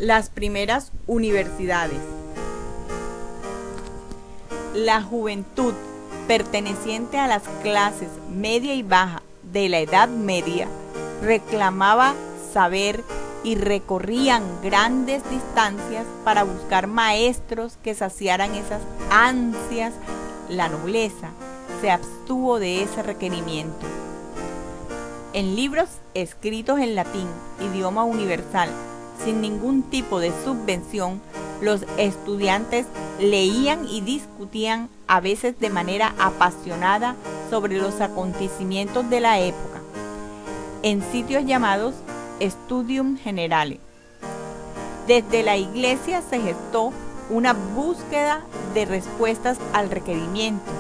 Las primeras universidades. La juventud perteneciente a las clases media y baja de la Edad Media reclamaba saber y recorrían grandes distancias para buscar maestros que saciaran esas ansias. La nobleza se abstuvo de ese requerimiento. En libros escritos en latín, idioma universal, sin ningún tipo de subvención, los estudiantes leían y discutían, a veces de manera apasionada, sobre los acontecimientos de la época, en sitios llamados Studium Generale. Desde la Iglesia se gestó una búsqueda de respuestas al requerimiento.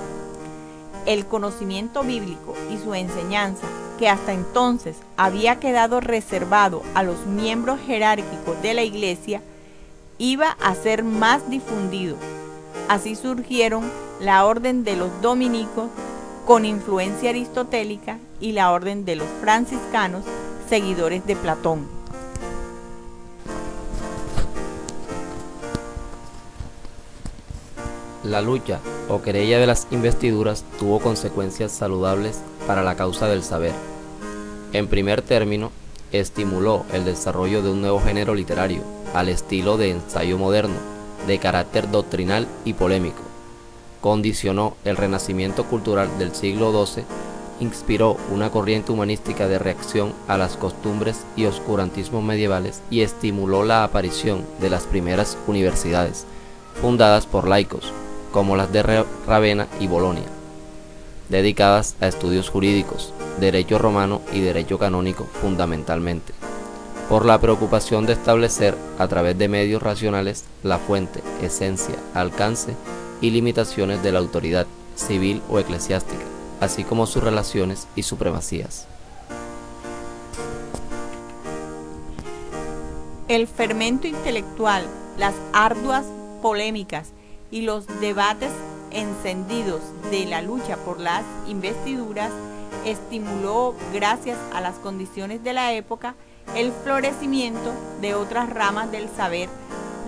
El conocimiento bíblico y su enseñanza, que hasta entonces había quedado reservado a los miembros jerárquicos de la Iglesia, iba a ser más difundido. Así surgieron la orden de los dominicos, con influencia aristotélica, y la orden de los franciscanos, seguidores de Platón. La lucha o querella de las investiduras tuvo consecuencias saludables para la causa del saber. En primer término, estimuló el desarrollo de un nuevo género literario, al estilo de ensayo moderno, de carácter doctrinal y polémico. Condicionó el renacimiento cultural del siglo XII, inspiró una corriente humanística de reacción a las costumbres y oscurantismos medievales y estimuló la aparición de las primeras universidades, fundadas por laicos, como las de Ravenna y Bolonia, dedicadas a estudios jurídicos, derecho romano y derecho canónico fundamentalmente, por la preocupación de establecer a través de medios racionales la fuente, esencia, alcance y limitaciones de la autoridad civil o eclesiástica, así como sus relaciones y supremacías. El fermento intelectual, las arduas polémicas y los debates encendidos de la lucha por las investiduras estimuló, gracias a las condiciones de la época, el florecimiento de otras ramas del saber,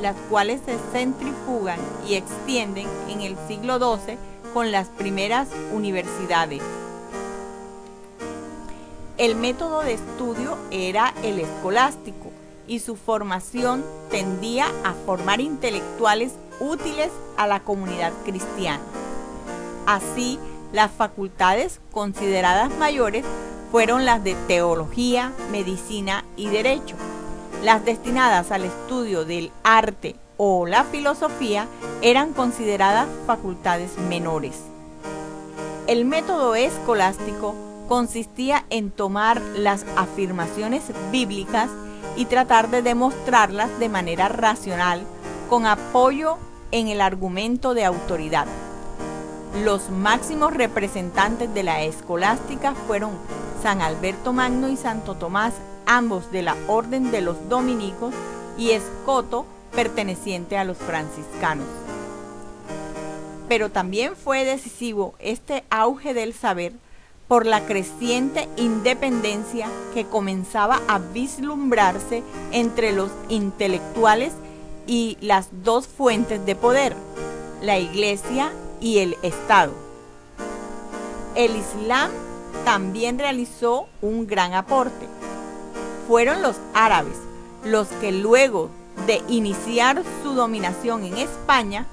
las cuales se centrifugan y extienden en el siglo XII con las primeras universidades. El método de estudio era el escolástico y su formación tendía a formar intelectuales útiles a la comunidad cristiana. Así, las facultades consideradas mayores fueron las de teología, medicina y derecho. Las destinadas al estudio del arte o la filosofía eran consideradas facultades menores. El método escolástico consistía en tomar las afirmaciones bíblicas y tratar de demostrarlas de manera racional, con apoyo en el argumento de autoridad. Los máximos representantes de la escolástica fueron San Alberto Magno y Santo Tomás, ambos de la orden de los dominicos, y Escoto, perteneciente a los franciscanos. Pero también fue decisivo este auge del saber por la creciente independencia que comenzaba a vislumbrarse entre los intelectuales y las dos fuentes de poder, la Iglesia y el Estado. El Islam también realizó un gran aporte. Fueron los árabes los que, luego de iniciar su dominación en España,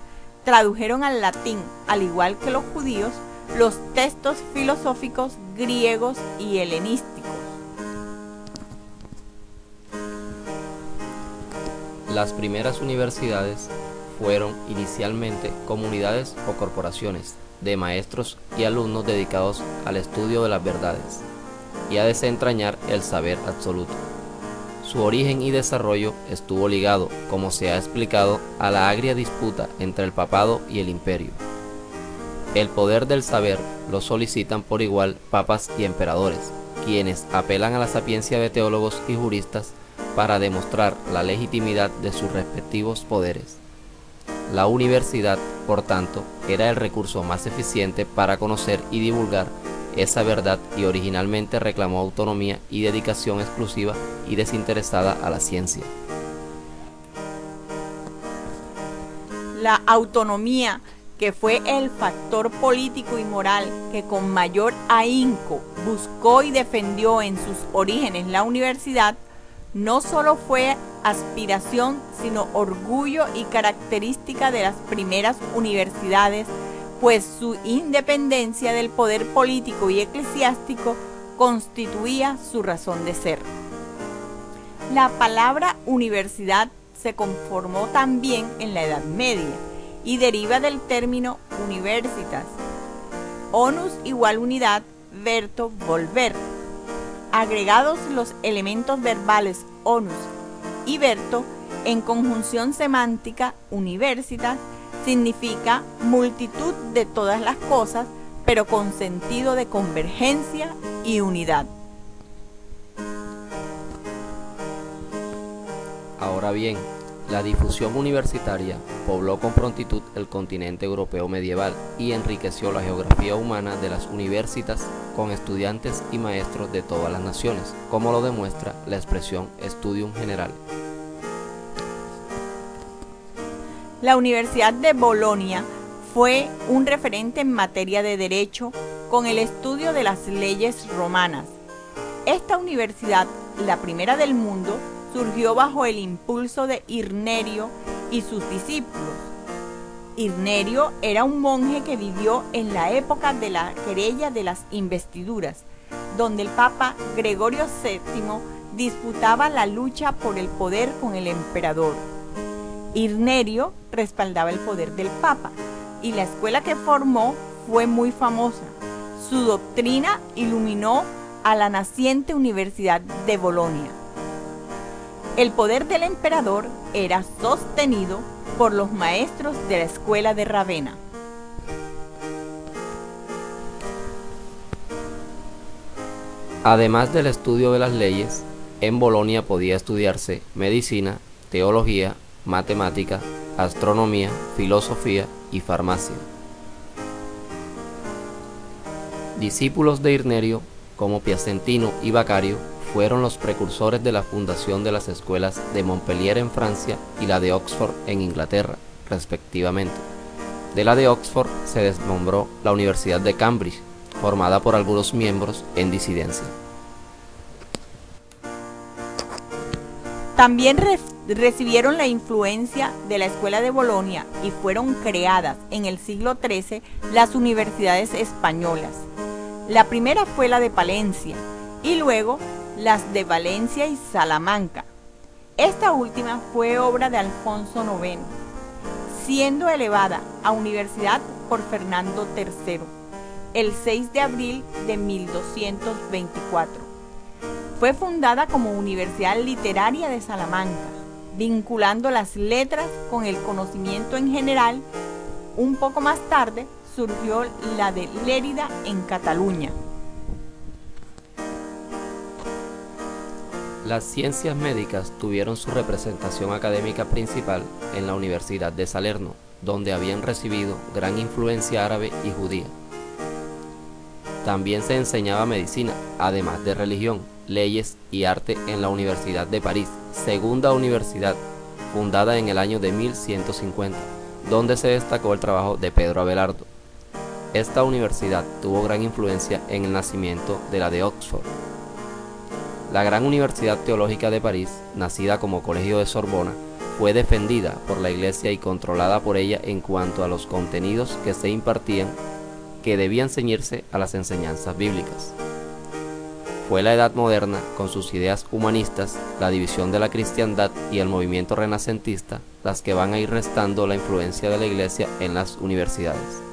tradujeron al latín, al igual que los judíos, los textos filosóficos griegos y helenísticos. Las primeras universidades fueron inicialmente comunidades o corporaciones de maestros y alumnos dedicados al estudio de las verdades y a desentrañar el saber absoluto. Su origen y desarrollo estuvo ligado, como se ha explicado, a la agria disputa entre el papado y el imperio. El poder del saber lo solicitan por igual papas y emperadores, quienes apelan a la sapiencia de teólogos y juristas para demostrar la legitimidad de sus respectivos poderes. La universidad, por tanto, era el recurso más eficiente para conocer y divulgar esa verdad, y originalmente reclamó autonomía y dedicación exclusiva y desinteresada a la ciencia. la autonomía, que fue el factor político y moral que con mayor ahínco buscó y defendió en sus orígenes la universidad, no solo fue aspiración, sino orgullo y característica de las primeras universidades, pues su independencia del poder político y eclesiástico constituía su razón de ser. La palabra universidad se conformó también en la Edad Media y deriva del término universitas, onus igual unidad, verto volver. Agregados los elementos verbales onus y verto, en conjunción semántica universitas significa multitud de todas las cosas, pero con sentido de convergencia y unidad. Ahora bien, la difusión universitaria pobló con prontitud el continente europeo medieval y enriqueció la geografía humana de las universitas con estudiantes y maestros de todas las naciones, como lo demuestra la expresión studium generale. La Universidad de Bolonia fue un referente en materia de derecho con el estudio de las leyes romanas. Esta universidad, la primera del mundo, surgió bajo el impulso de Irnerio y sus discípulos. Irnerio era un monje que vivió en la época de la querella de las investiduras, donde el Papa Gregorio VII disputaba la lucha por el poder con el emperador. Irnerio respaldaba el poder del Papa y la escuela que formó fue muy famosa. Su doctrina iluminó a la naciente Universidad de Bolonia. El poder del emperador era sostenido por los maestros de la escuela de Ravenna. Además del estudio de las leyes, en Bolonia podía estudiarse medicina, teología, matemática, astronomía, filosofía y farmacia. Discípulos de Irnerio, como Piacentino y Bacario, fueron los precursores de la fundación de las escuelas de Montpellier en Francia y la de Oxford en Inglaterra, respectivamente. De la de Oxford se desmembró la Universidad de Cambridge, formada por algunos miembros en disidencia. También recibieron la influencia de la Escuela de Bolonia y fueron creadas en el siglo XIII las universidades españolas. La primera fue la de Palencia y luego las de Valencia y Salamanca. Esta última fue obra de Alfonso IX, siendo elevada a universidad por Fernando III, el 6 de abril de 1224. Fue fundada como Universidad Literaria de Salamanca, vinculando las letras con el conocimiento en general. Un poco más tarde surgió la de Lérida en Cataluña. Las ciencias médicas tuvieron su representación académica principal en la Universidad de Salerno, donde habían recibido gran influencia árabe y judía. También se enseñaba medicina, además de religión, leyes y arte en la Universidad de París, segunda universidad, fundada en el año de 1150, donde se destacó el trabajo de Pedro Abelardo. Esta universidad tuvo gran influencia en el nacimiento de la de Oxford. La Gran Universidad Teológica de París, nacida como Colegio de Sorbona, fue defendida por la Iglesia y controlada por ella en cuanto a los contenidos que se impartían, que debían ceñirse a las enseñanzas bíblicas. Fue la Edad Moderna, con sus ideas humanistas, la división de la cristiandad y el movimiento renacentista, las que van a ir restando la influencia de la Iglesia en las universidades.